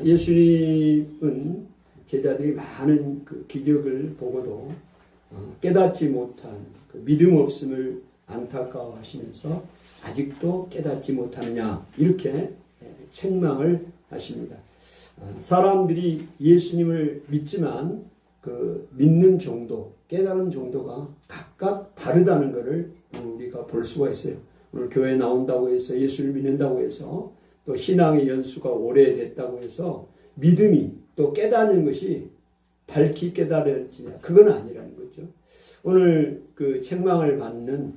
예수님은 제자들이 많은 그 기적을 보고도 깨닫지 못한 그 믿음 없음을 안타까워하시면서 아직도 깨닫지 못하느냐 이렇게 책망을 하십니다. 사람들이 예수님을 믿지만 그 믿는 정도, 깨달은 정도가 각각 다르다는 것을 우리가 볼 수가 있어요. 오늘 교회 나온다고 해서 예수를 믿는다고 해서 또 신앙의 연수가 오래됐다고 해서 믿음이 또 깨닫는 것이 밝히 깨달아지냐 그건 아니라는 거죠. 오늘 그 책망을 받는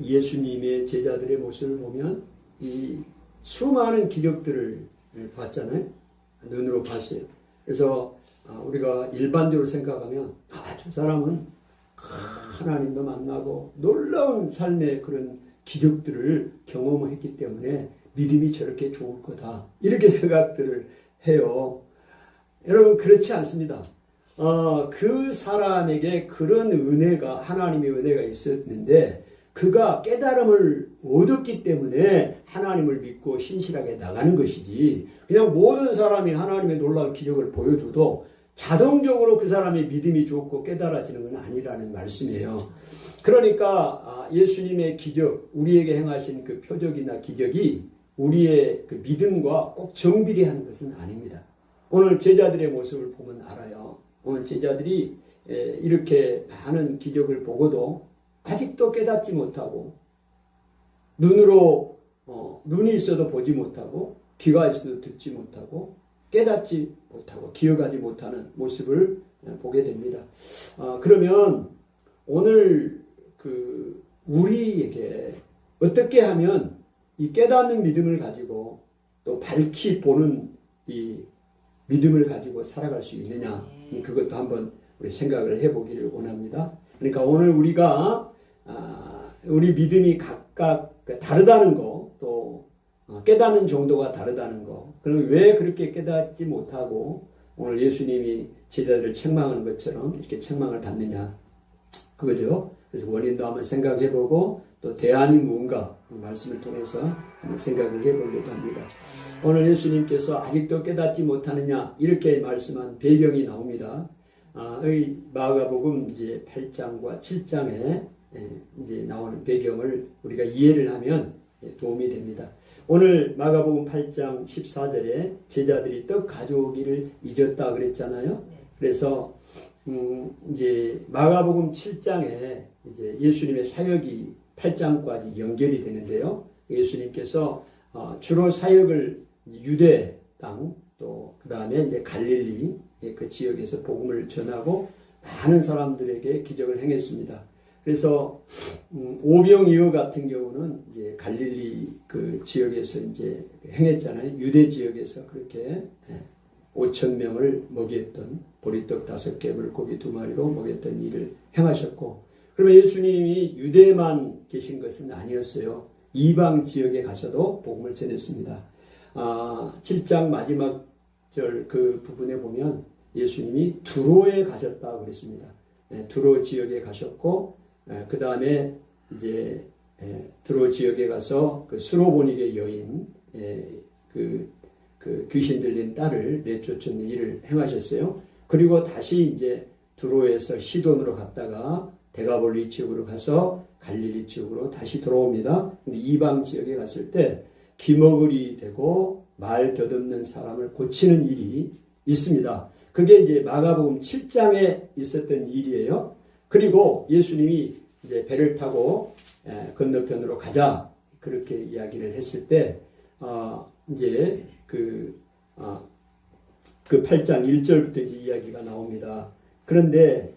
예수님의 제자들의 모습을 보면 이 수많은 기적들을 봤잖아요. 눈으로 봤어요. 그래서 우리가 일반적으로 생각하면 저 사람은 하나님도 만나고 놀라운 삶의 그런 기적들을 경험했기 때문에 믿음이 저렇게 좋을 거다 이렇게 생각들을 해요. 여러분 그렇지 않습니다. 그 사람에게 그런 은혜가 하나님의 은혜가 있었는데 그가 깨달음을 얻었기 때문에 하나님을 믿고 신실하게 나가는 것이지 그냥 모든 사람이 하나님의 놀라운 기적을 보여줘도 자동적으로 그 사람의 믿음이 좋고 깨달아지는 건 아니라는 말씀이에요. 그러니까 예수님의 기적, 우리에게 행하신 그 표적이나 기적이 우리의 그 믿음과 꼭 정비례하는 것은 아닙니다. 오늘 제자들의 모습을 보면 알아요. 오늘 제자들이 이렇게 많은 기적을 보고도 아직도 깨닫지 못하고 눈으로 눈이 있어도 보지 못하고 귀가 있어도 듣지 못하고 깨닫지 못하고 기억하지 못하는 모습을 보게 됩니다. 그러면 오늘 그 우리에게 어떻게 하면 이 깨닫는 믿음을 가지고 또 밝히 보는 이 믿음을 가지고 살아갈 수 있느냐 그것도 한번 우리 생각을 해보기를 원합니다. 그러니까 오늘 우리가 우리 믿음이 각각 다르다는 거, 또 깨닫는 정도가 다르다는 거, 그럼 왜 그렇게 깨닫지 못하고 오늘 예수님이 제자들을 책망하는 것처럼 이렇게 책망을 받느냐 그거죠. 그래서 원인도 한번 생각해보고 또 대안이 뭔가 말씀을 통해서 한번 생각을 해보려고 합니다. 오늘 예수님께서 아직도 깨닫지 못하느냐 이렇게 말씀한 배경이 나옵니다. 마가복음 이제 8장과 7장에 이제 나오는 배경을 우리가 이해를 하면 도움이 됩니다. 오늘 마가복음 8장 14절에 제자들이 떡 가져오기를 잊었다 그랬잖아요. 그래서 이제 마가복음 7장에 이제 예수님의 사역이 8장까지 연결이 되는데요. 예수님께서 주로 사역을 유대 땅 또 그 다음에 이제 갈릴리 그 지역에서 복음을 전하고 많은 사람들에게 기적을 행했습니다. 그래서 오병이어 같은 경우는 이제 갈릴리 그 지역에서 이제 행했잖아요. 유대 지역에서 그렇게 5,000명을 먹였던 보리떡 5개 물고기 2마리로 먹였던 일을 행하셨고, 그러면 예수님이 유대만 계신 것은 아니었어요. 이방 지역에 가셔도 복음을 전했습니다. 7장 마지막 절 그 부분에 보면 예수님이 두로에 가셨다고 그랬습니다. 두로 지역에 가셨고, 그 다음에 이제 두로 지역에 가서 그 수로보니게 여인 그 귀신 들린 딸을 내쫓는 일을 행하셨어요. 그리고 다시 이제 두로에서 시돈으로 갔다가 데가볼리 지역으로 가서 갈릴리 지역으로 다시 돌아옵니다. 근데 이방 지역에 갔을 때 기머글이 되고 말 더듬는 사람을 고치는 일이 있습니다. 그게 이제 마가복음 7장에 있었던 일이에요. 그리고 예수님이 이제 배를 타고 건너편으로 가자 그렇게 이야기를 했을 때 이제 그 8장 1절부터 이제 이야기가 나옵니다. 그런데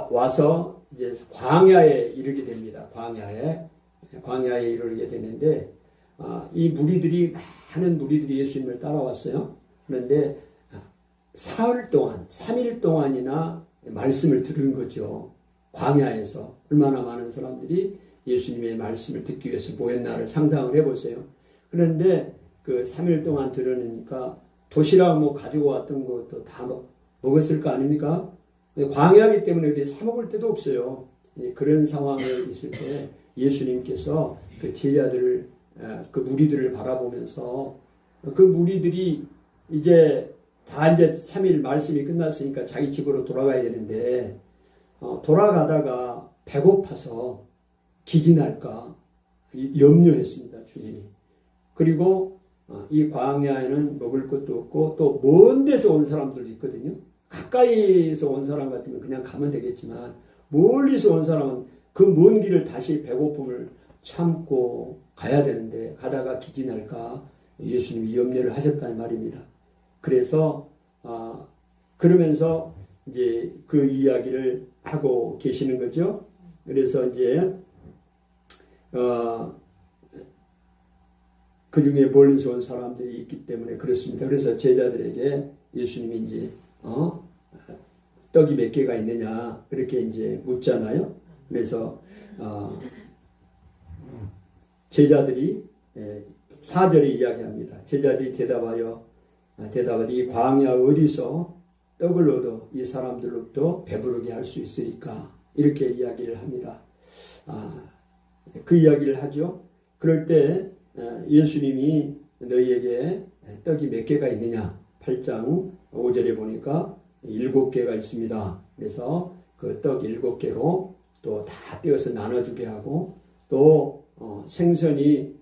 와서 이제 광야에 이르게 됩니다. 광야에 이르게 되는데 이 무리들이 많은 무리들이 예수님을 따라왔어요. 그런데 사흘 동안 3일 동안이나 말씀을 들은 거죠. 광야에서 얼마나 많은 사람들이 예수님의 말씀을 듣기 위해서 모였나를 상상을 해보세요. 그런데 그 3일 동안 들으니까 도시락 뭐 가지고 왔던 것도 다 먹었을 거 아닙니까? 광야이기 때문에 어디 사 먹을 데도 없어요. 그런 상황에 있을 때 예수님께서 그 제자들을 그 무리들을 바라보면서 그 무리들이 이제 다 이제 3일 말씀이 끝났으니까 자기 집으로 돌아가야 되는데 돌아가다가 배고파서 기진할까 염려했습니다. 주님이. 그리고 이 광야에는 먹을 것도 없고 또 먼 데서 온 사람들도 있거든요. 가까이서 온 사람 같으면 그냥 가면 되겠지만 멀리서 온 사람은 그 먼 길을 다시 배고픔을 참고 가야 되는데 가다가 기진할까 예수님이 염려를 하셨다는 말입니다. 그래서 그러면서 이제 그 이야기를 하고 계시는 거죠. 그래서 이제 그 중에 멀리서 온 사람들이 있기 때문에 그렇습니다. 그래서 제자들에게 예수님이 이제 떡이 몇 개가 있느냐 그렇게 이제 묻잖아요. 그래서 제자들이 4절에 이야기합니다. 제자들이 대답하되 이 광야 어디서 떡을 얻어 이 사람들로부터 배부르게 할 수 있으리까 이렇게 이야기를 합니다. 그 이야기를 하죠. 그럴 때 예수님이 너희에게 떡이 몇 개가 있느냐 8장 5절에 보니까 7개가 있습니다. 그래서 그 떡 7개로 또 다 떼어서 나눠주게 하고 또 생선이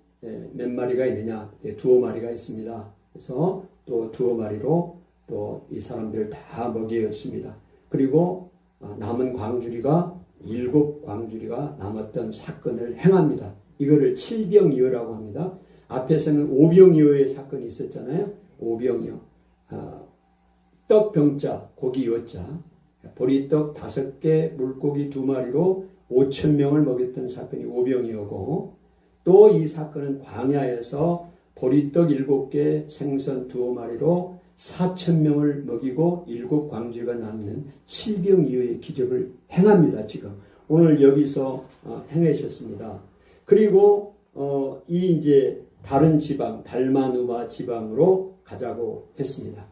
몇 마리가 있느냐 2마리가 있습니다. 그래서 또 2마리로 또 이 사람들을 다 먹였습니다. 그리고 남은 광주리가 7광주리가 남았던 사건을 행합니다. 이거를 7병이어라고 합니다. 앞에서는 5병이어의 사건이 있었잖아요. 5병이어. 떡병자, 고기 여자, 보리떡 5개, 물고기 2마리로 5,000명을 먹였던 사건이 5병이어고 또 이 사건은 광야에서 보리떡 7개, 생선 2마리로 4,000명을 먹이고 7광주리가 남는 7병이어의 기적을 행합니다. 지금 오늘 여기서 행하셨습니다. 그리고 이 이제 다른 지방 달마누마 지방으로 가자고 했습니다.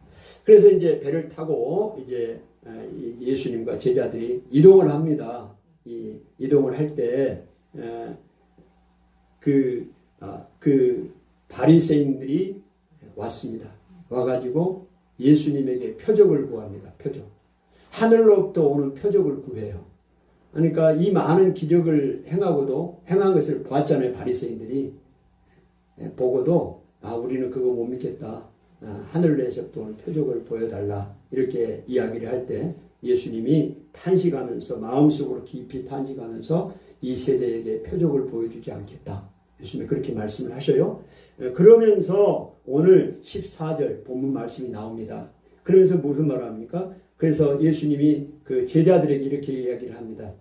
그래서 이제 배를 타고 이제 예수님과 제자들이 이동을 합니다. 이동을 할 때 그 바리새인들이 왔습니다. 와가지고 예수님에게 표적을 구합니다. 표적. 하늘로부터 오는 표적을 구해요. 그러니까 이 많은 기적을 행한 것을 보았잖아요. 바리새인들이 보고도 우리는 그거 못 믿겠다. 하늘에서부터 오는 표적을 보여달라. 이렇게 이야기를 할 때 예수님이 탄식하면서 마음속으로 깊이 탄식하면서 이 세대에게 표적을 보여주지 않겠다. 예수님이 그렇게 말씀을 하셔요. 그러면서 오늘 14절 본문 말씀이 나옵니다. 그러면서 무슨 말을 합니까? 그래서 예수님이 그 제자들에게 이렇게 이야기를 합니다.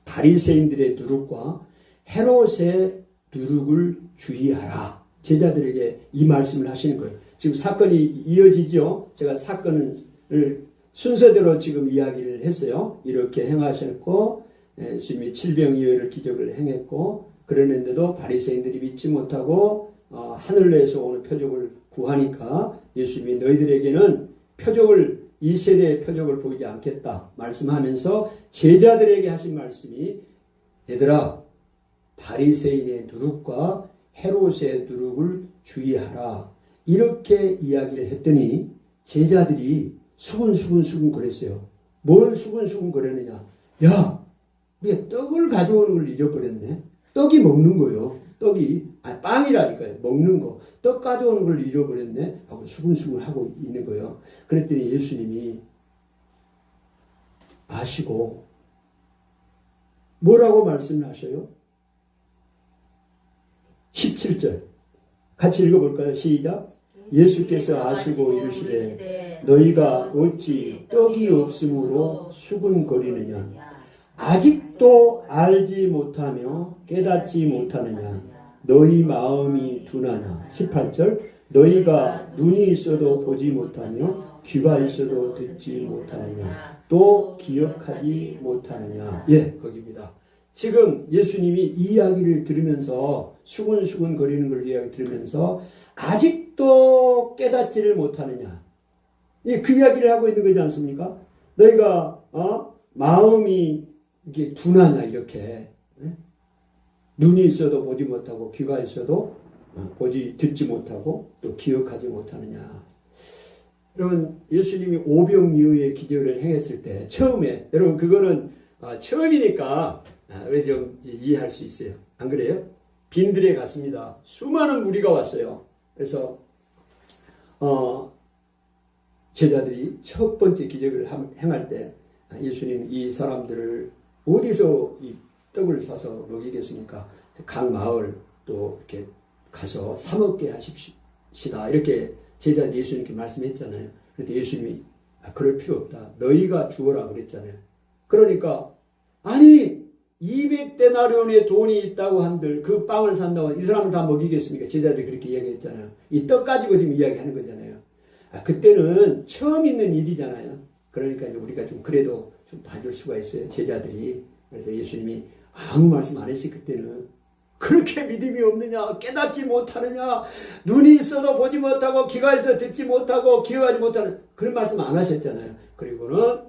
바리새인들의 누룩과 헤롯의 누룩을 주의하라. 제자들에게 이 말씀을 하시는 거예요. 지금 사건이 이어지죠. 제가 사건을 순서대로 지금 이야기를 했어요. 이렇게 행하셨고 예수님이 7병이어를 기적을 행했고 그러는데도 바리새인들이 믿지 못하고 하늘에서 오는 표적을 구하니까 예수님이 너희들에게는 이 세대의 표적을 보이지 않겠다 말씀하면서 제자들에게 하신 말씀이 얘들아 바리새인의 누룩과 헤롯의 누룩을 주의하라 이렇게 이야기를 했더니 제자들이 수근수근 거렸어요. 뭘 수근수근 거렸느냐? 야, 우리가 떡을 가져오는 걸 잊어버렸네. 떡이 먹는 거요. 빵이라니까요. 먹는 거. 떡 가져오는 걸 잃어버렸네. 하고 수근수근 하고 있는 거예요. 그랬더니 예수님이 아시고 뭐라고 말씀을 하셔요? 17절. 같이 읽어볼까요? 시작. 예수께서 아시고 이르시되 너희가 어찌 떡이 없으므로 수근거리느냐. 아직도 알지 못하며 깨닫지 못하느냐. 너희 마음이 둔하냐. 18절. 너희가 눈이 있어도 보지 못하며 귀가 있어도 듣지 못하느냐. 또 기억하지 못하느냐. 거기입니다. 지금 예수님이 이 이야기를 들으면서 수근수근 거리는 걸 이야기 들으면서 아직도 깨닫지를 못하느냐. 그 이야기를 하고 있는 거지 않습니까? 너희가 마음이 이게 둔하냐 이렇게 눈이 있어도 보지 못하고 귀가 있어도 듣지 못하고 또 기억하지 못하느냐. 여러분 예수님이 오병이어의 기적을 행했을 때 처음에 여러분 그거는 처음이니까 우리 좀 이해할 수 있어요. 안 그래요? 빈들에 갔습니다. 수많은 무리가 왔어요. 그래서 제자들이 첫 번째 기적을 행할 때 예수님 이 사람들을 어디서 이 떡을 사서 먹이겠습니까? 각 마을 또 이렇게 가서 사 먹게 하십시다. 이렇게 제자들이 예수님께 말씀했잖아요. 그런데 예수님이 그럴 필요 없다. 너희가 주어라 그랬잖아요. 그러니까 아니 200데나리온의 돈이 있다고 한들 그 빵을 산다고 이 사람을 다 먹이겠습니까? 제자들이 그렇게 이야기했잖아요. 이 떡 가지고 지금 이야기하는 거잖아요. 그때는 처음 있는 일이잖아요. 그러니까 이제 우리가 좀 그래도 좀 봐줄 수가 있어요. 제자들이. 그래서 예수님이 아무 말씀 안 했어요. 그때는. 그렇게 믿음이 없느냐? 깨닫지 못하느냐? 눈이 있어도 보지 못하고 귀가 있어도 듣지 못하고 기억하지 못하는 그런 말씀 안 하셨잖아요. 그리고는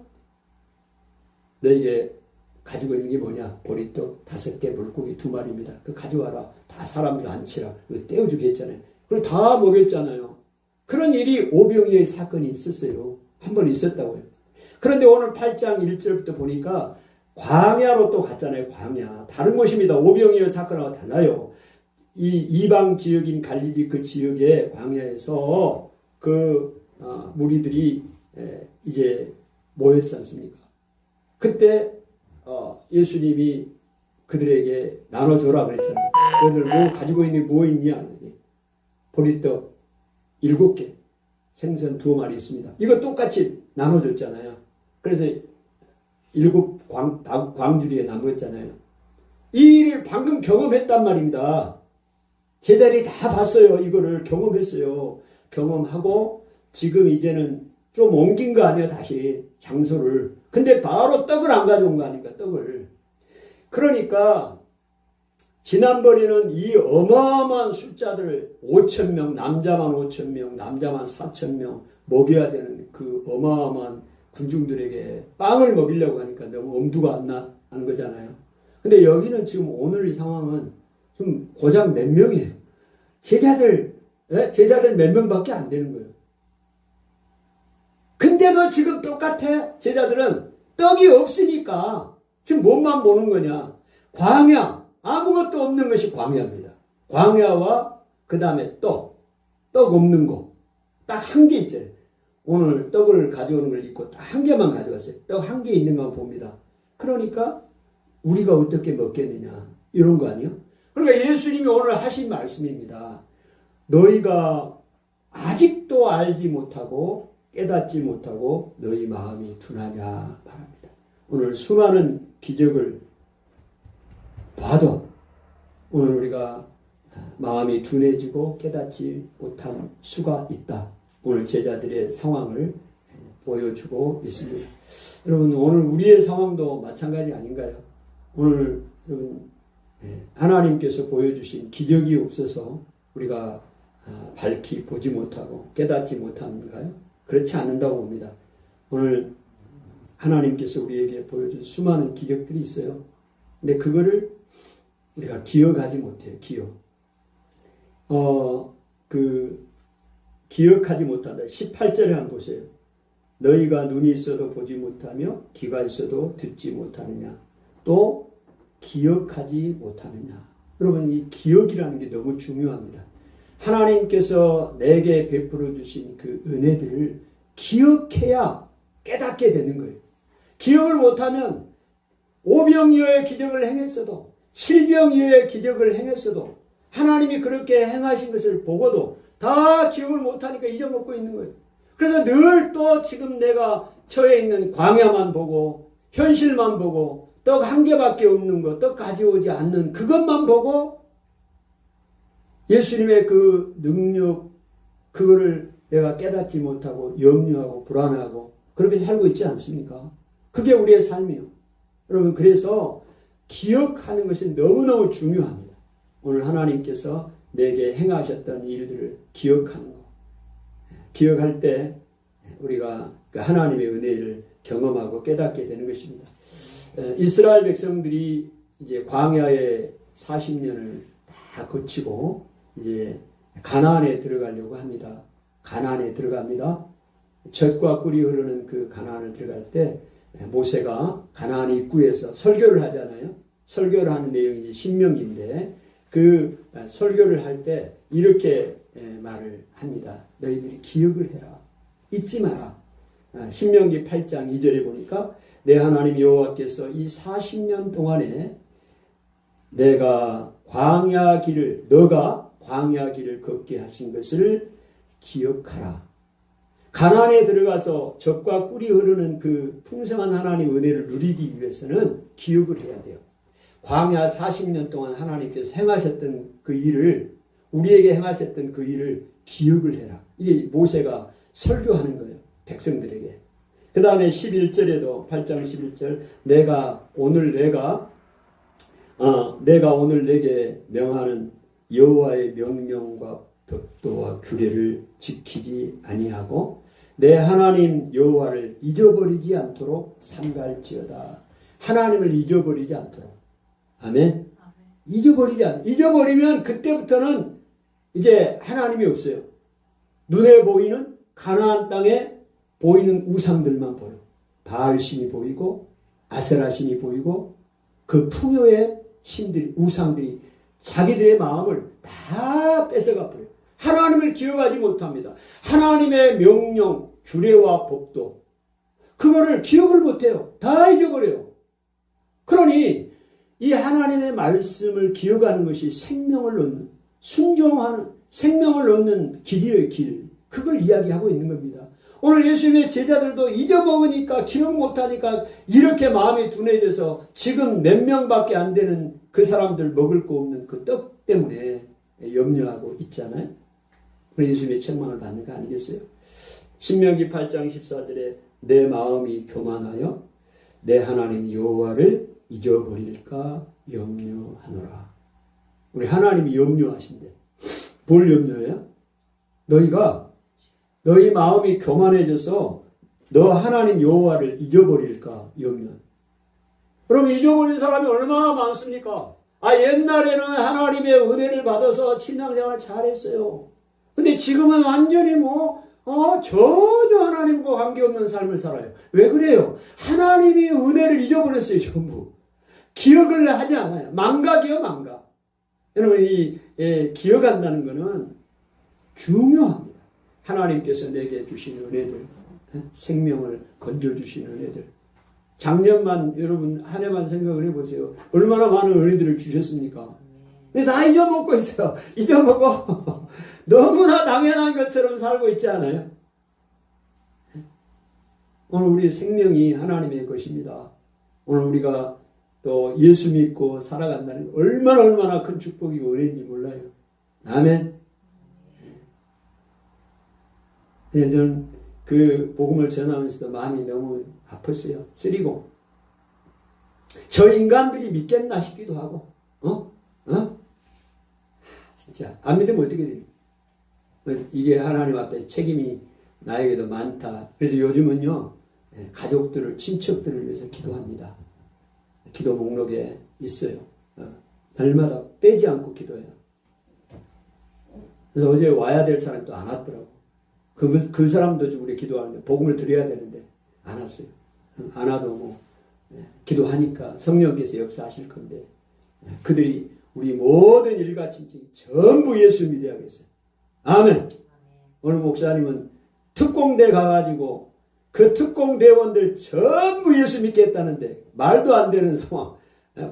너에게 가지고 있는 게 뭐냐? 보리떡 5개, 물고기 2마리입니다. 그 가져와라. 다 사람들 앉히라. 이거 떼어주게 했잖아요. 그리고 다 먹였잖아요. 그런 일이 오병이어의 사건이 있었어요. 한 번 있었다고요. 그런데 오늘 8장 1절부터 보니까 광야로 또 갔잖아요. 광야. 다른 곳입니다. 오병이어 사건하고 달라요. 이 이방 지역인 갈릴리 그 지역의 광야에서 그 무리들이 이제 모였지 않습니까? 그때 예수님이 그들에게 나눠줘라 그랬잖아요. 너희들 뭐 가지고 있는 게 뭐 있냐? 보리떡 7개, 생선 2마리 있습니다. 이거 똑같이 나눠줬잖아요. 그래서 7 광주리에 남았잖아요. 이 일을 방금 경험했단 말입니다. 제자들이 다 봤어요. 이거를 경험했어요. 경험하고 지금 이제는 좀 옮긴 거 아니에요. 다시 장소를. 근데 바로 떡을 안 가져온 거 아닙니까? 떡을. 그러니까 지난번에는 이 어마어마한 숫자들 5,000명, 남자만 5,000명, 남자만 4,000명 먹여야 되는 그 어마어마한 군중들에게 빵을 먹이려고 하니까 너무 엄두가 안 나는 거잖아요. 근데 여기는 지금 오늘 이 상황은 좀 고작 몇 명이에요. 제자들 몇 명밖에 안 되는 거예요. 근데도 지금 똑같아. 제자들은 떡이 없으니까 지금 뭐만 보는 거냐. 광야. 아무것도 없는 것이 광야입니다. 광야와 그 다음에 떡 없는 거. 딱 한 개 있잖아요. 오늘 떡을 가져오는 걸 잊고 딱 한 개만 가져왔어요. 떡 한 개 있는 것만 봅니다. 그러니까 우리가 어떻게 먹겠느냐. 이런 거 아니에요? 그러니까 예수님이 오늘 하신 말씀입니다. 너희가 아직도 알지 못하고 깨닫지 못하고 너희 마음이 둔하냐 말합니다. 오늘 수많은 기적을 봐도 오늘 우리가 마음이 둔해지고 깨닫지 못한 수가 있다. 오늘 제자들의 상황을 보여주고 있습니다. 여러분 오늘 우리의 상황도 마찬가지 아닌가요? 오늘 여러분 하나님께서 보여주신 기적이 없어서 우리가 밝히 보지 못하고 깨닫지 못하는가요? 그렇지 않는다고 봅니다. 오늘 하나님께서 우리에게 보여준 수많은 기적들이 있어요. 근데 그거를 우리가 기억하지 못해요. 기억하지 못한다. 18절에 한번 보세요. 너희가 눈이 있어도 보지 못하며 귀가 있어도 듣지 못하느냐. 또 기억하지 못하느냐. 여러분 이 기억이라는 게 너무 중요합니다. 하나님께서 내게 베풀어 주신 그 은혜들을 기억해야 깨닫게 되는 거예요. 기억을 못하면 오병이어의 기적을 행했어도 칠병이어의 기적을 행했어도 하나님이 그렇게 행하신 것을 보고도 다 기억을 못하니까 잊어먹고 있는 거예요. 그래서 늘 또 지금 내가 처해 있는 광야만 보고 현실만 보고 떡 한 개밖에 없는 거, 떡 가져오지 않는 그것만 보고 예수님의 그 능력 그거를 내가 깨닫지 못하고 염려하고 불안하고 그렇게 살고 있지 않습니까? 그게 우리의 삶이에요. 여러분 그래서 기억하는 것이 너무너무 중요합니다. 오늘 하나님께서 내게 행하셨던 일들을 기억하는 거. 기억할 때 우리가 그 하나님의 은혜를 경험하고 깨닫게 되는 것입니다. 이스라엘 백성들이 이제 광야에 40년을 다 거치고 이제 가나안에 들어가려고 합니다. 가나안에 들어갑니다. 젖과 꿀이 흐르는 그 가나안을 들어갈 때 모세가 가나안 입구에서 설교를 하잖아요. 설교를 하는 내용이 신명기인데 그 설교를 할 때 이렇게 말을 합니다. 너희들이 기억을 해라. 잊지 마라. 신명기 8장 2절에 보니까 내 하나님 여호와께서 이 40년 동안에 너가 광야 길을 걷게 하신 것을 기억하라. 가나안에 들어가서 젖과 꿀이 흐르는 그 풍성한 하나님의 은혜를 누리기 위해서는 기억을 해야 돼요. 광야 40년 동안 하나님께서 행하셨던 그 일을, 우리에게 행하셨던 그 일을 기억을 해라. 이게 모세가 설교하는 거예요. 백성들에게. 그 다음에 11절에도 8장 11절 내가 오늘 내게 명하는 여호와의 명령과 법도와 규례를 지키지 아니하고 내 하나님 여호와를 잊어버리지 않도록 삼갈지어다. 하나님을 잊어버리지 않도록. 아멘. 잊어버리면 그때부터는 이제 하나님이 없어요. 눈에 보이는 가나안 땅에 보이는 우상들만 보여. 바알신이 보이고 아세라신이 보이고 그 풍요의 신들이, 우상들이 자기들의 마음을 다 뺏어가 버려요. 하나님을 기억하지 못합니다. 하나님의 명령, 규례와 법도 그거를 기억을 못해요. 다 잊어버려요. 그러니 이 하나님의 말씀을 기억하는 것이 생명을 얻는, 순종하는, 생명을 얻는 길이의 길, 그걸 이야기하고 있는 겁니다. 오늘 예수님의 제자들도 잊어먹으니까 기억 못하니까 이렇게 마음이 둔해져서 지금 몇 명밖에 안 되는 그 사람들 먹을 거 없는 그 떡 때문에 염려하고 있잖아요. 그래서 예수님의 책망을 받는 거 아니겠어요? 신명기 8장 14절에 내 마음이 교만하여 내 하나님 여호와를 잊어버릴까 염려하노라. 우리 하나님이 염려하신대. 뭘 염려해요? 너희 마음이 교만해져서 너 하나님 여호와를 잊어버릴까 염려. 그럼 잊어버린 사람이 얼마나 많습니까? 옛날에는 하나님의 은혜를 받아서 신앙생활 잘했어요. 근데 지금은 완전히 전혀 하나님과 관계없는 삶을 살아요. 왜 그래요? 하나님이 은혜를 잊어버렸어요, 전부. 기억을 하지 않아요. 망각이요, 망각. 여러분, 기억한다는 것은 중요합니다. 하나님께서 내게 주신 은혜들, 생명을 건져주신 은혜들. 작년만, 여러분, 한 해만 생각을 해보세요. 얼마나 많은 은혜들을 주셨습니까? 근데 다 잊어먹고 있어요. 잊어먹고. 너무나 당연한 것처럼 살고 있지 않아요? 오늘 우리 생명이 하나님의 것입니다. 오늘 우리가 또 예수 믿고 살아간다는 게 얼마나 큰 축복이고 은혜인지 몰라요. 아멘. 저는 그 복음을 전하면서도 마음이 너무 아팠어요. 쓰리고. 저 인간들이 믿겠나 싶기도 하고. 진짜 안 믿으면 어떻게 돼요? 이게 하나님 앞에 책임이 나에게도 많다. 그래서 요즘은요, 가족들을, 친척들을 위해서 기도합니다. 기도 목록에 있어요. 날마다 빼지 않고 기도해요. 그래서 어제 와야 될 사람이 또 안 왔더라고. 그 사람도 좀 우리 기도하는데, 복음을 드려야 되는데, 안 왔어요. 안 와도 기도하니까 성령께서 역사하실 건데, 그들이 우리 모든 일가 친척이 전부 예수 믿어야겠어요. 아멘. 오늘 목사님은 특공대 가가지고 그 특공대원들 전부 예수 믿겠다는데 말도 안 되는 상황.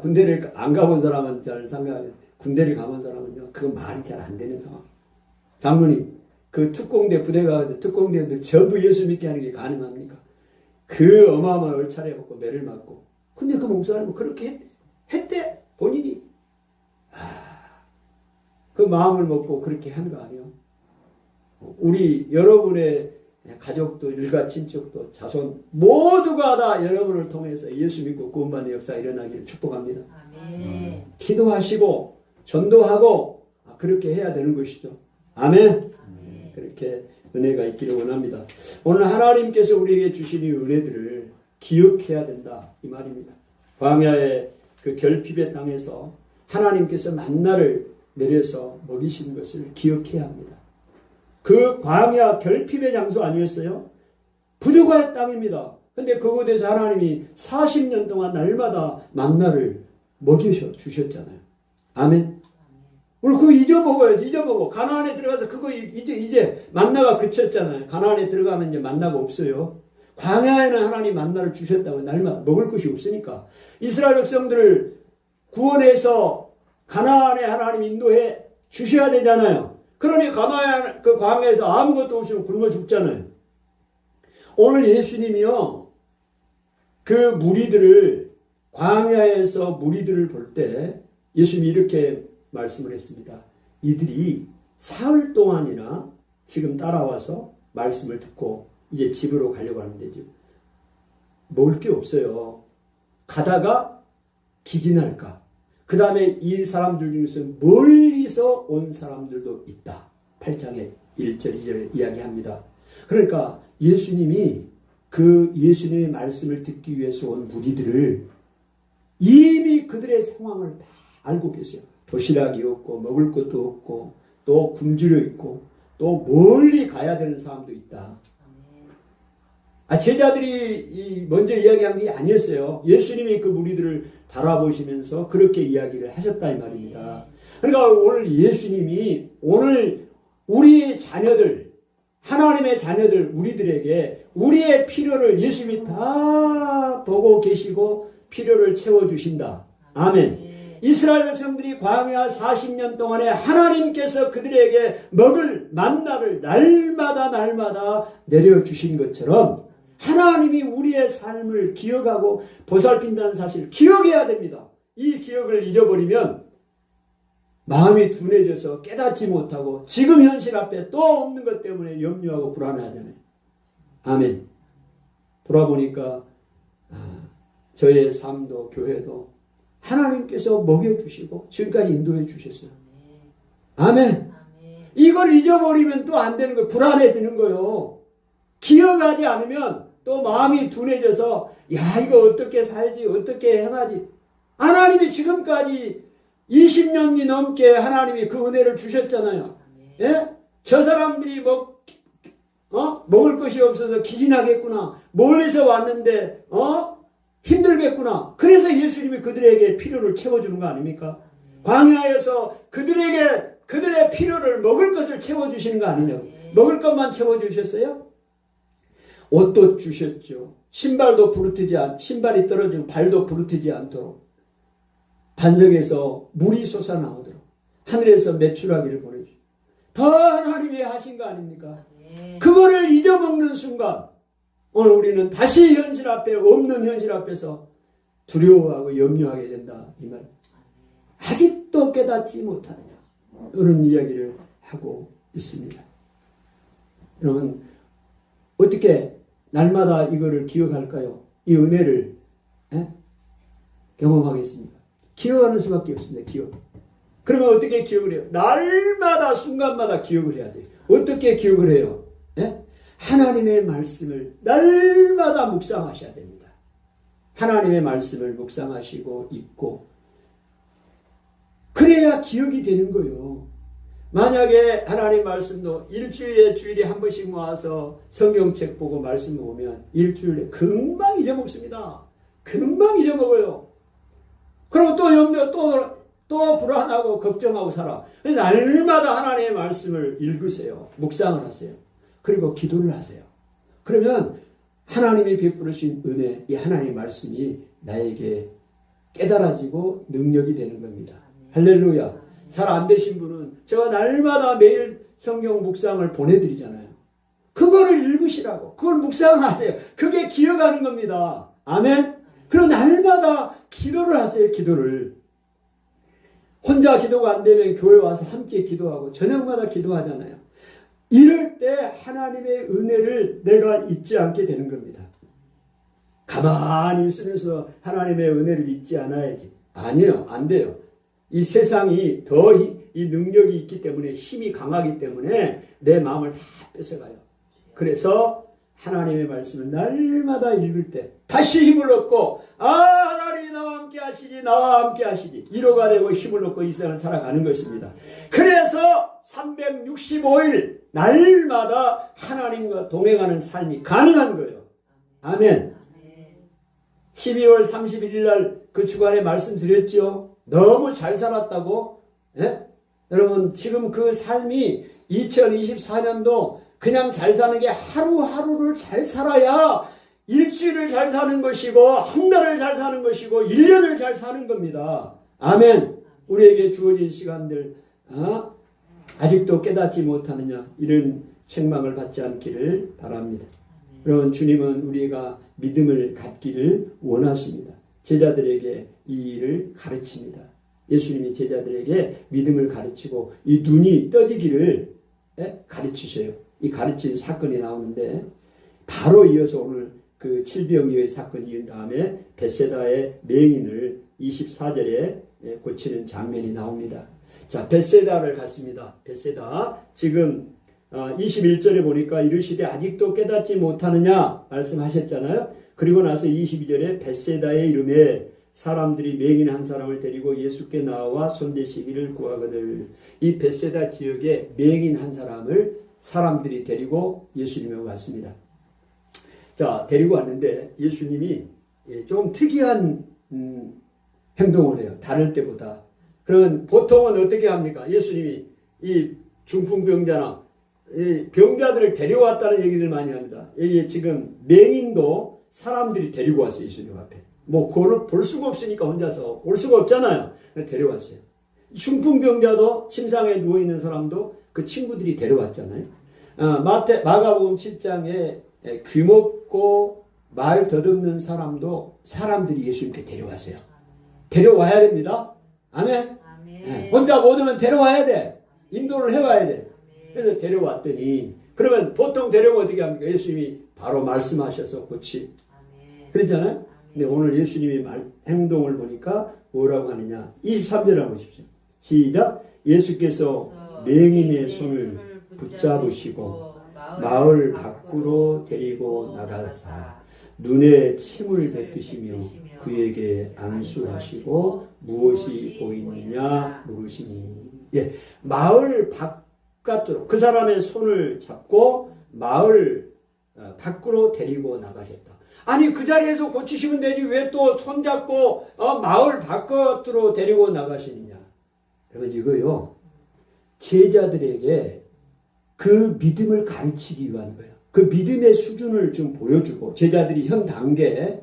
군대를 안 가본 사람은 잘 생각해요. 군대를 가본 사람은요, 그건 말이 잘 안 되는 상황. 장로님, 그 특공대 부대 가가지고 특공대원들 전부 예수 믿게 하는 게 가능합니까? 그 어마어마한 얼차례 받고 매를 맞고. 근데 그 목사님은 그렇게 했대. 본인이. 그 마음을 먹고 그렇게 한 거 아니에요? 우리 여러분의 가족도 일가 친척도 자손 모두가 다 여러분을 통해서 예수 믿고 구원받는 역사가 일어나기를 축복합니다. 아멘. 기도하시고 전도하고 그렇게 해야 되는 것이죠. 아멘. 아멘. 그렇게 은혜가 있기를 원합니다. 오늘 하나님께서 우리에게 주신 이 은혜들을 기억해야 된다 이 말입니다. 광야의 그 결핍의 땅에서 하나님께서 만나를 내려서 먹이신 것을 기억해야 합니다. 그 광야 결핍의 장소 아니었어요? 부족한 땅입니다. 근데 그곳에서 하나님이 40년 동안 날마다 만나를 먹여 주셨잖아요. 아멘. 우리 그거 잊어먹어야지. 잊어먹어. 가나안에 들어가서 그거 이제 만나가 그쳤잖아요. 가나안에 들어가면 이제 만나가 없어요. 광야에는 하나님 만나를 주셨다고 날마다 먹을 것이 없으니까 이스라엘 백성들을 구원해서 가나안에 하나님 인도해 주셔야 되잖아요. 그러니 가나안 그 광야에서 아무것도 없으면 굶어 죽잖아요. 오늘 예수님이요 그 무리들을 광야에서 무리들을 볼 때 예수님이 이렇게 말씀을 했습니다. 이들이 사흘 동안이나 지금 따라와서 말씀을 듣고 이제 집으로 가려고 하는데 먹을 게 없어요. 가다가 기진할까. 그 다음에 이 사람들 중에서 멀리서 온 사람들도 있다. 8장에 1절 2절에 이야기합니다. 그러니까 예수님이 그 예수님의 말씀을 듣기 위해서 온 무리들을 이미 그들의 상황을 다 알고 계세요. 도시락이 없고 먹을 것도 없고 또 굶주려 있고 또 멀리 가야 되는 사람도 있다. 제자들이 먼저 이야기한 게 아니었어요. 예수님이 그 무리들을 바라보시면서 그렇게 이야기를 하셨다 이 말입니다. 그러니까 오늘 예수님이 오늘 우리 자녀들 하나님의 자녀들 우리들에게 우리의 필요를 예수님이 다 보고 계시고 필요를 채워주신다. 아멘. 이스라엘 백성들이 광야 40년 동안에 하나님께서 그들에게 먹을 만나를 날마다 내려주신 것처럼 하나님이 우리의 삶을 기억하고 보살핀다는 사실을 기억해야 됩니다. 이 기억을 잊어버리면 마음이 둔해져서 깨닫지 못하고 지금 현실 앞에 또 없는 것 때문에 염려하고 불안해하잖아요. 아멘. 돌아보니까 저의 삶도 교회도 하나님께서 먹여주시고 지금까지 인도해 주셨어요. 아멘. 이걸 잊어버리면 또 안 되는 거예요. 불안해지는 거예요. 기억하지 않으면 또 마음이 둔해져서 야 이거 어떻게 살지 어떻게 행하지. 하나님이 지금까지 20년이 넘게 하나님이 그 은혜를 주셨잖아요. 예? 저 사람들이 먹을 것이 없어서 기진하겠구나. 멀리서 왔는데 힘들겠구나. 그래서 예수님이 그들에게 필요를 채워주는 거 아닙니까? 광야에서 그들의 필요를 먹을 것을 채워주시는 거 아니냐고. 먹을 것만 채워주셨어요? 옷도 주셨죠. 신발이 떨어지고 발도 부르트지 않도록 반석에서 물이 솟아나오도록 하늘에서 메추라기를 보내주시고 더 하나님이 하신 거 아닙니까? 그거를 잊어먹는 순간 오늘 우리는 다시 현실 앞에 없는 현실 앞에서 두려워하고 염려하게 된다. 이 말. 아직도 깨닫지 못하느냐. 이런 이야기를 하고 있습니다. 여러분 어떻게 날마다 이거를 기억할까요? 이 은혜를 경험하겠습니까? 기억하는 수밖에 없습니다. 기억. 그러면 어떻게 기억을 해요? 날마다 순간마다 기억을 해야 돼요. 어떻게 기억을 해요? 하나님의 말씀을 날마다 묵상하셔야 됩니다. 하나님의 말씀을 묵상하시고 읽고 그래야 기억이 되는 거예요. 만약에 하나님 말씀도 일주일에 주일에 한 번씩 모아서 성경책 보고 말씀 보면 일주일에 금방 잊어먹습니다. 금방 잊어먹어요. 그럼 또 염려 또 불안하고 걱정하고 살아. 날마다 하나님의 말씀을 읽으세요. 묵상을 하세요. 그리고 기도를 하세요. 그러면 하나님이 베푸신 은혜, 이 하나님의 말씀이 나에게 깨달아지고 능력이 되는 겁니다. 할렐루야. 잘 안 되신 분은 제가 날마다 매일 성경 묵상을 보내드리잖아요. 그거를 읽으시라고. 그걸 묵상을 하세요. 그게 기억하는 겁니다. 아멘. 그럼 날마다 기도를 하세요. 기도를. 혼자 기도가 안 되면 교회 와서 함께 기도하고 저녁마다 기도하잖아요. 이럴 때 하나님의 은혜를 내가 잊지 않게 되는 겁니다. 가만히 있으면서 하나님의 은혜를 잊지 않아야지. 아니에요. 안 돼요. 이 세상이 더 이 능력이 있기 때문에 힘이 강하기 때문에 내 마음을 다 뺏어가요. 그래서 하나님의 말씀을 날마다 읽을 때 다시 힘을 얻고 하나님이 나와 함께 하시지 나와 함께 하시지 위로가 되고 힘을 얻고 이 세상을 살아가는 것입니다. 그래서 365일 날마다 하나님과 동행하는 삶이 가능한 거예요. 아멘. 12월 31일 날 그 주간에 말씀드렸죠. 너무 잘 살았다고. 예? 여러분 지금 그 삶이 2024년도 그냥 잘 사는 게 하루하루를 잘 살아야 일주일을 잘 사는 것이고 한 달을 잘 사는 것이고 1년을 잘 사는 겁니다. 아멘. 우리에게 주어진 시간들 아직도 깨닫지 못하느냐 이런 책망을 받지 않기를 바랍니다. 여러분 주님은 우리가 믿음을 갖기를 원하십니다. 제자들에게 이 일을 가르칩니다. 예수님이 제자들에게 믿음을 가르치고 이 눈이 떠지기를 가르치셔요. 이 가르친 사건이 나오는데 바로 이어서 오늘 그 칠병이의 사건이 이은 다음에 벳세다의 맹인을 24절에 고치는 장면이 나옵니다. 자, 벳세다를 갔습니다. 벳세다 지금 21절에 보니까 이르시되 아직도 깨닫지 못하느냐 말씀하셨잖아요. 그리고 나서 22절에 벳세다의 이름에 사람들이 맹인 한 사람을 데리고 예수께 나와 손대시기를 구하거늘. 이 벳세다 지역에 맹인 한 사람을 사람들이 데리고 예수님에 왔습니다. 자, 데리고 왔는데 예수님이 좀 특이한 행동을 해요. 다를 때보다. 그러면 보통은 어떻게 합니까? 예수님이 이 중풍병자나 이 병자들을 데려왔다는 얘기를 많이 합니다. 이게 지금 맹인도 사람들이 데리고 왔어요. 예수님 앞에. 뭐 그걸 볼 수가 없으니까 혼자서 올 수가 없잖아요. 데려왔어요. 중풍병자도 침상에 누워있는 사람도 그 친구들이 데려왔잖아요. 마가복음 7장에 귀먹고 말 더듬는 사람도 사람들이 예수님께 데려왔어요. 데려와야 됩니다. 아멘. 혼자 못 오면 데려와야 돼. 인도를 해와야 돼. 그래서 데려왔더니 그러면 보통 데려오면 어떻게 합니까? 예수님이 바로 말씀하셔서 그랬잖아요. 근데 오늘 예수님의 행동을 보니까 뭐라고 하느냐. 23절을 보십시오. 시작. 예수께서 맹인의 손을 붙잡으시고 마을 밖으로 데리고 나가사 눈에 침을 뱉으시며 그에게 안수하시고 무엇이 보이느냐 물으시니. 예, 마을 바깥으로 그 사람의 손을 잡고 마을 밖으로 데리고 나가셨다. 아니 그 자리에서 고치시면 되지 왜 또 손잡고 마을 바깥으로 데리고 나가시느냐. 여러분 이거요 제자들에게 그 믿음을 가르치기 위한 거예요. 그 믿음의 수준을 좀 보여주고 제자들이 현 단계에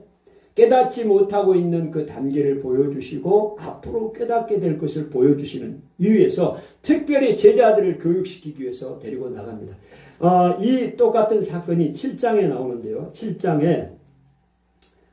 깨닫지 못하고 있는 그 단계를 보여주시고 앞으로 깨닫게 될 것을 보여주시는 이유에서 특별히 제자들을 교육시키기 위해서 데리고 나갑니다. 이 똑같은 사건이 7장에 나오는데요. 7장에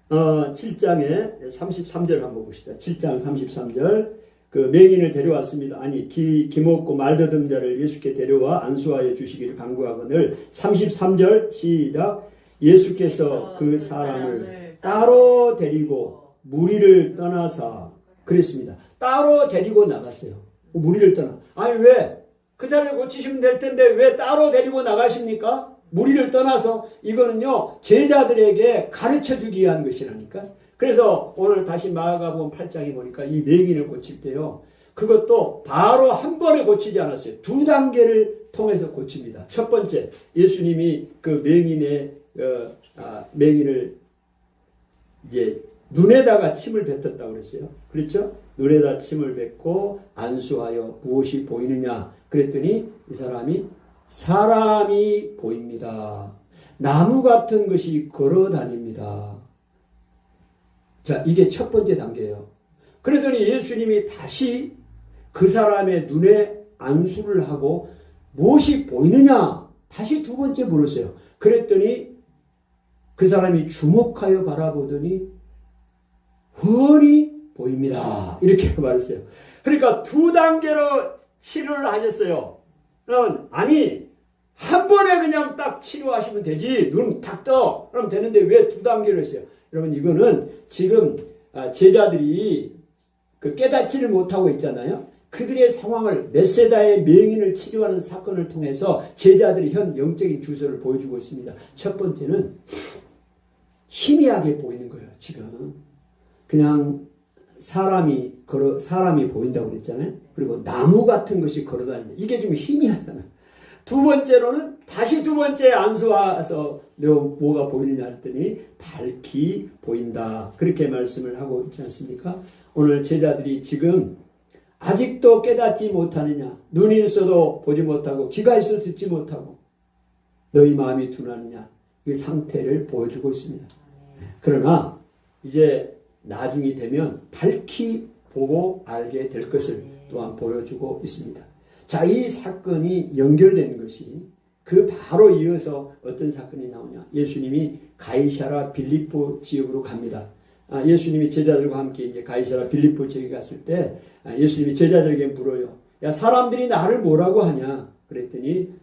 33절 한번 봅시다. 7장 33절. 그 맹인을 데려왔습니다. 아니 기먹고 말더듬 자를 예수께 데려와 안수하여 주시기를 간구하거늘. 33절 시작. 예수께서 그 사람을 따로 데리고 무리를 떠나사 그랬습니다. 따로 데리고 나갔어요. 무리를 떠나. 아니 왜? 그 자리에 고치시면 될 텐데 왜 따로 데리고 나가십니까? 무리를 떠나서. 이거는요 제자들에게 가르쳐주기 위한 것이라니까. 그래서 오늘 다시 마가복음 8장에 보니까 이 맹인을 고칠 때요 그것도 바로 한 번에 고치지 않았어요. 두 단계를 통해서 고칩니다. 첫 번째 예수님이 그 맹인을 이제 눈에다가 침을 뱉었다고 그랬어요. 그렇죠? 눈에다 침을 뱉고 안수하여 무엇이 보이느냐 그랬더니 이 사람이 보입니다. 나무 같은 것이 걸어 다닙니다. 자, 이게 첫 번째 단계예요. 그러더니 예수님이 다시 그 사람의 눈에 안수를 하고 무엇이 보이느냐 다시 두 번째 물었어요. 그랬더니 그 사람이 주목하여 바라보더니 훤히 보입니다. 이렇게 말했어요. 그러니까 두 단계로 치료를 하셨어요. 아니 한 번에 그냥 딱 치료하시면 되지 눈 딱 떠 그럼 되는데 왜 두 단계로 했어요? 여러분 이거는 지금 제자들이 그 깨닫지를 못하고 있잖아요. 그들의 상황을 메세다의 맹인을 치료하는 사건을 통해서 제자들이 현 영적인 주소를 보여주고 있습니다. 첫 번째는 희미하게 보이는 거예요. 지금 그냥 사람이 보인다고 그랬잖아요. 그리고 나무 같은 것이 걸어다닌다. 이게 좀 희미하잖아. 두 번째로는 다시 두 번째 안수 와서 뭐가 보이느냐 했더니 밝히 보인다. 그렇게 말씀을 하고 있지 않습니까? 오늘 제자들이 지금 아직도 깨닫지 못하느냐, 눈이 있어도 보지 못하고 귀가 있어도 듣지 못하고 너희 마음이 둔하느냐, 이 상태를 보여주고 있습니다. 그러나 이제 나중이 되면 밝히 보고 알게 될 것을 또한 보여주고 있습니다. 자, 이 사건이 연결되는 것이 그 바로 이어서 어떤 사건이 나오냐. 예수님이 가이사랴 빌립보 지역으로 갑니다. 예수님이 제자들과 함께 이제 가이사랴 빌립보 지역에 갔을 때 예수님이 제자들에게 물어요. 야, 사람들이 나를 뭐라고 하냐? 그랬더니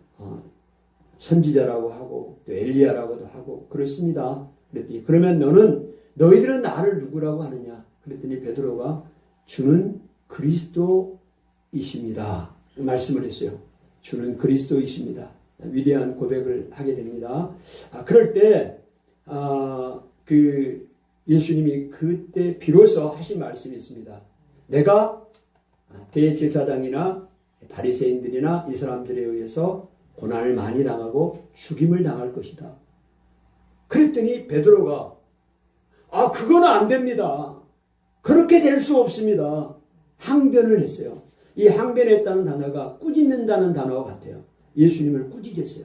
선지자라고 하고 또 엘리야라고도 하고 그렇습니다. 그랬더니 그러면 너희들은 나를 누구라고 하느냐? 그랬더니 베드로가 주는 그리스도이십니다. 말씀을 했어요. 주는 그리스도이십니다. 위대한 고백을 하게 됩니다. 그럴 때 예수님이 그때 비로소 하신 말씀이 있습니다. 내가 대제사장이나 바리새인들이나 이 사람들에 의해서 고난을 많이 당하고 죽임을 당할 것이다. 그랬더니 베드로가 그건 안 됩니다. 그렇게 될 수 없습니다. 항변을 했어요. 이 항변했다는 단어가 꾸짖는다는 단어와 같아요. 예수님을 꾸짖었어요.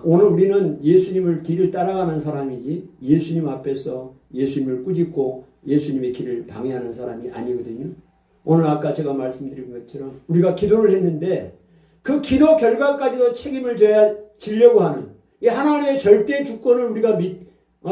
오늘 우리는 예수님을 길을 따라가는 사람이지 예수님 앞에서 예수님을 꾸짖고 예수님의 길을 방해하는 사람이 아니거든요. 오늘 아까 제가 말씀드린 것처럼 우리가 기도를 했는데 그 기도 결과까지도 책임을 지려고 하는 이 하나님의 절대 주권을 우리가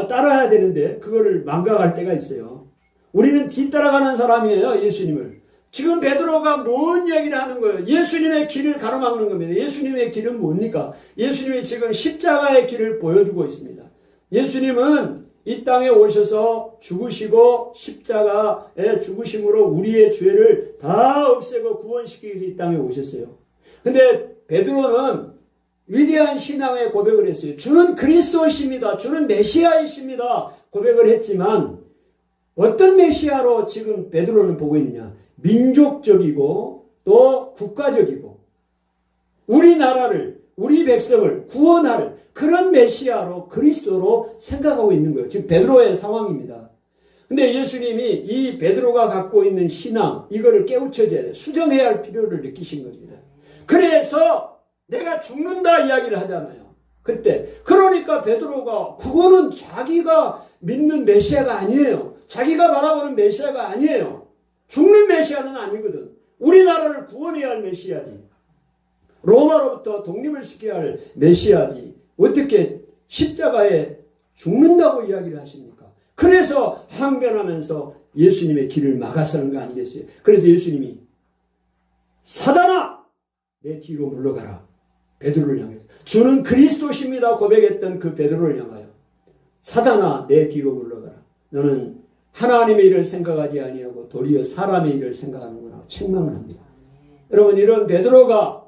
따라야 되는데 그거를 망각할 때가 있어요. 우리는 뒤따라가는 사람이에요. 예수님을. 지금 베드로가 뭔 얘기를 하는 거예요? 예수님의 길을 가로막는 겁니다. 예수님의 길은 뭡니까? 예수님이 지금 십자가의 길을 보여주고 있습니다. 예수님은 이 땅에 오셔서 죽으시고 십자가의 죽으심으로 우리의 죄를 다 없애고 구원시키기 위해서 이 땅에 오셨어요. 근데 베드로는 위대한 신앙의 고백을 했어요. 주는 그리스도이십니다. 주는 메시아이십니다. 고백을 했지만 어떤 메시아로 지금 베드로는 보고 있느냐? 민족적이고 또 국가적이고 우리나라를 우리 백성을 구원할 그런 메시아로 그리스도로 생각하고 있는 거예요. 지금 베드로의 상황입니다. 근데 예수님이 이 베드로가 갖고 있는 신앙 이거를 깨우쳐줘야 돼. 수정해야 할 필요를 느끼신 겁니다. 그래서 내가 죽는다 이야기를 하잖아요. 그때 그러니까 베드로가 그거는 자기가 믿는 메시아가 아니에요. 자기가 바라보는 메시아가 아니에요. 죽는 메시아는 아니거든. 우리나라를 구원해야 할 메시아지. 로마로부터 독립을 시켜야 할 메시아지. 어떻게 십자가에 죽는다고 이야기를 하십니까? 그래서 항변하면서 예수님의 길을 막아서는 거 아니겠어요? 그래서 예수님이 사단아 내 뒤로 물러가라. 베드로를 향해서 주는 그리스도십니다 고백했던 그 베드로를 향하여 사단아 내 뒤로 물러가라. 너는 하나님의 일을 생각하지 아니하고 도리어 사람의 일을 생각하는구나 책망을 합니다. 여러분 이런 베드로가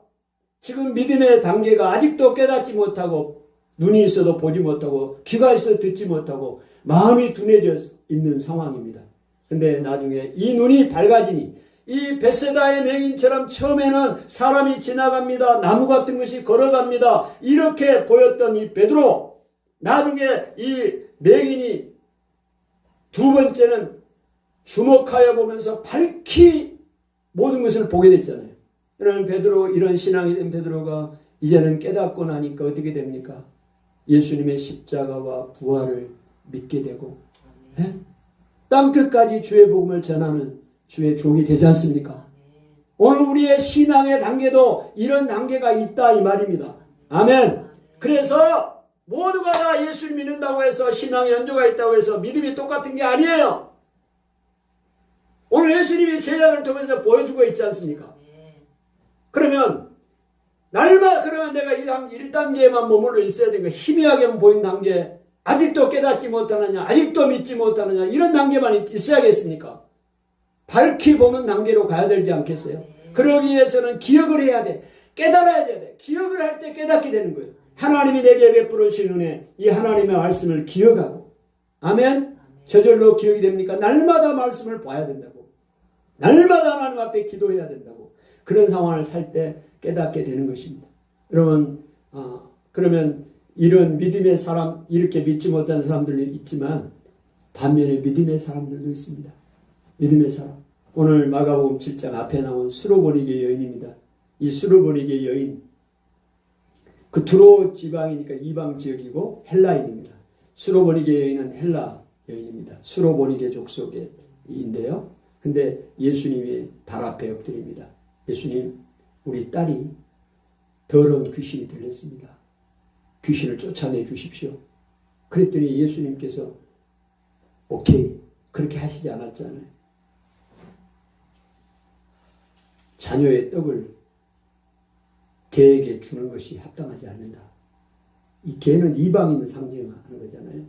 지금 믿음의 단계가 아직도 깨닫지 못하고 눈이 있어도 보지 못하고 귀가 있어도 듣지 못하고 마음이 둔해져 있는 상황입니다. 근데 나중에 이 눈이 밝아지니 이 벳세다의 맹인처럼 처음에는 사람이 지나갑니다. 나무 같은 것이 걸어갑니다. 이렇게 보였던 이 베드로 나중에 이 맹인이 두 번째는 주목하여 보면서 밝히 모든 것을 보게 됐잖아요. 이런 베드로, 이런 신앙이 된 베드로가 이제는 깨닫고 나니까 어떻게 됩니까? 예수님의 십자가와 부활을 믿게 되고 땅끝까지 주의 복음을 전하는 주의 종이 되지 않습니까? 오늘 우리의 신앙의 단계도 이런 단계가 있다 이 말입니다. 아멘. 그래서 모두가 다 예수를 믿는다고 해서 신앙의 연조가 있다고 해서 믿음이 똑같은 게 아니에요. 오늘 예수님이 제자를 통해서 보여주고 있지 않습니까? 그러면 그러면 내가 1단계에만 머물러 있어야 되니까 희미하게만 보이는 단계 아직도 깨닫지 못하느냐 아직도 믿지 못하느냐 이런 단계만 있어야겠습니까? 밝히 보는 단계로 가야 되지 않겠어요? 그러기 위해서는 기억을 해야 돼. 깨달아야 돼. 기억을 할 때 깨닫게 되는 거예요. 하나님이 내게 베풀어 주신 은혜, 이 하나님의 말씀을 기억하고, 아멘. 저절로 기억이 됩니까? 날마다 말씀을 봐야 된다고. 날마다 하나님 앞에 기도해야 된다고. 그런 상황을 살 때 깨닫게 되는 것입니다. 여러분, 그러면 이런 믿음의 사람, 이렇게 믿지 못하는 사람들도 있지만 반면에 믿음의 사람들도 있습니다. 믿음의 사람. 오늘 마가복음 7장 앞에 나온 수로보니게 여인입니다. 이 수로보니게 여인, 그 두로 지방이니까 이방 지역이고 헬라인입니다. 수로보니게 여인은 헬라 여인입니다. 수로보니게 족속인데요. 근데 예수님이 발 앞에 엎드립니다. 예수님, 우리 딸이 더러운 귀신이 들렸습니다. 귀신을 쫓아내 주십시오. 그랬더니 예수님께서 오케이, 그렇게 하시지 않았잖아요. 자녀의 떡을 개에게 주는 것이 합당하지 않는다. 이 개는 이방인을 상징하는 거잖아요.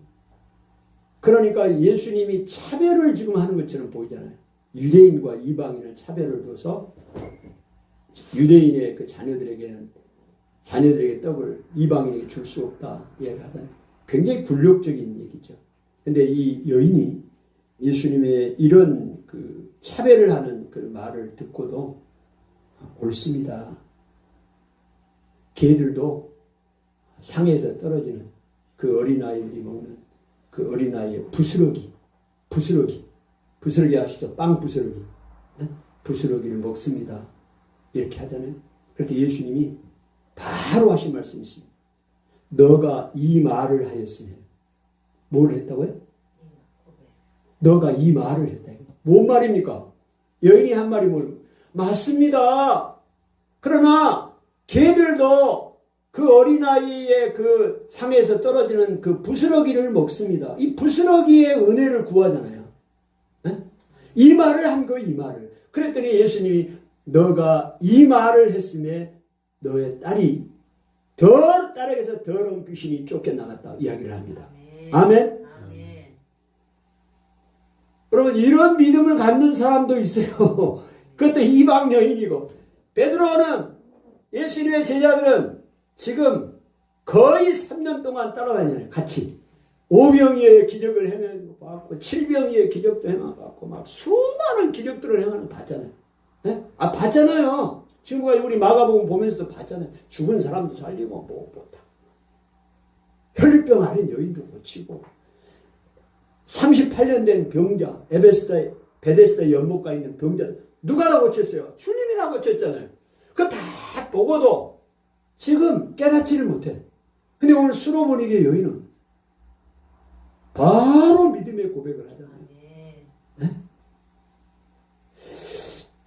그러니까 예수님이 차별을 지금 하는 것처럼 보이잖아요. 유대인과 이방인을 차별을 둬서 유대인의 그 자녀들에게 떡을 이방인에게 줄 수 없다 이야기를 하잖아요. 굉장히 굴욕적인 얘기죠. 근데 이 여인이 예수님의 이런 그 차별을 하는 그 말을 듣고도 옳습니다. 개들도 상에서 떨어지는 그 어린아이들이 먹는 그 어린아이의 부스러기 아시죠? 빵 부스러기. 네? 부스러기를 먹습니다. 이렇게 하잖아요. 그럴 때 예수님이 바로 하신 말씀이 있습니다. 너가 이 말을 하였으면 뭘 했다고요? 너가 이 말을 했다. 뭔 말입니까? 여인이 한 말이 뭘? 맞습니다. 그러나 개들도 그 어린아이의 그 상에서 떨어지는 그 부스러기를 먹습니다. 이 부스러기의 은혜를 구하잖아요. 네? 이 말을 한 거, 이 말을. 그랬더니 예수님이 너가 이 말을 했음에 너의 딸에게서 더러운 귀신이 쫓겨나갔다 이야기를 합니다. 아멘. 여러분, 이런 믿음을 갖는 사람도 있어요. 그것도 이방 여인이고. 베드로는 예수님의 제자들은 지금 거의 3년 동안 따라다니잖아요. 같이. 5병이의 기적을 행해봤고 7병이의 기적도 행해봤고 막 수많은 기적들을 행하는 봤잖아요. 네? 봤잖아요. 지금 우리 마가복음 보면서도 봤잖아요. 죽은 사람도 살리고 다. 혈류병 앓은 여인도 고치고 38년 된 병자, 베데스다 연못가에 있는 병자 누가 다 고쳤어요? 주님이 다 고쳤잖아요. 그거 다 보고도 지금 깨닫지를 못해. 근데 오늘 수로보니게 여인은 바로 믿음의 고백을 하잖아요. 네?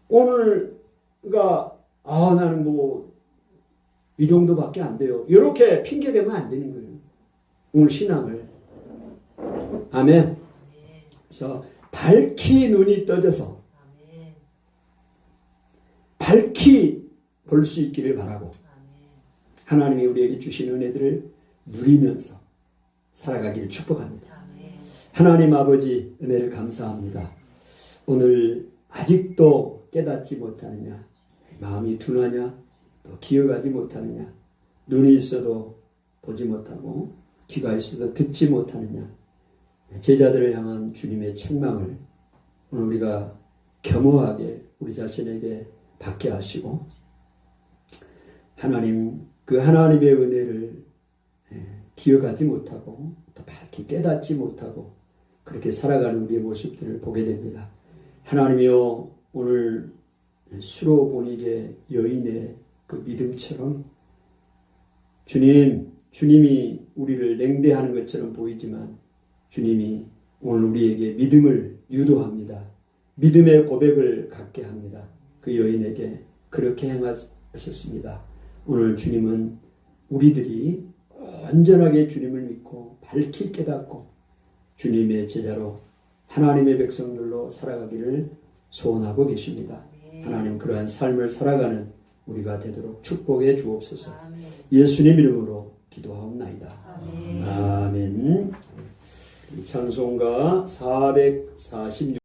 오늘 그러니까 나는 이 정도밖에 안 돼요. 이렇게 핑계대면 안 되는 거예요. 오늘 신앙을. 아멘. 그래서 밝히 눈이 떠져서 밝히 볼 수 있기를 바라고 하나님이 우리에게 주신 은혜들을 누리면서 살아가기를 축복합니다. 하나님 아버지 은혜를 감사합니다. 오늘 아직도 깨닫지 못하느냐, 마음이 둔하냐, 또 기억하지 못하느냐, 눈이 있어도 보지 못하고 귀가 있어도 듣지 못하느냐, 제자들을 향한 주님의 책망을 오늘 우리가 겸허하게 우리 자신에게 받게 하시고 그 하나님의 은혜를 기억하지 못하고 또 밝히 깨닫지 못하고 그렇게 살아가는 우리의 모습들을 보게 됩니다. 하나님이여, 오늘 수로보니게 여인의 그 믿음처럼 주님이 우리를 냉대하는 것처럼 보이지만 주님이 오늘 우리에게 믿음을 유도합니다. 믿음의 고백을 갖게 합니다. 그 여인에게 그렇게 행하셨습니다. 오늘 주님은 우리들이 온전하게 주님을 믿고 밝히 깨닫고 주님의 제자로 하나님의 백성들로 살아가기를 소원하고 계십니다. 하나님, 그러한 삶을 살아가는 우리가 되도록 축복해 주옵소서. 예수님 이름으로 기도하옵나이다. 아멘. 찬송가 446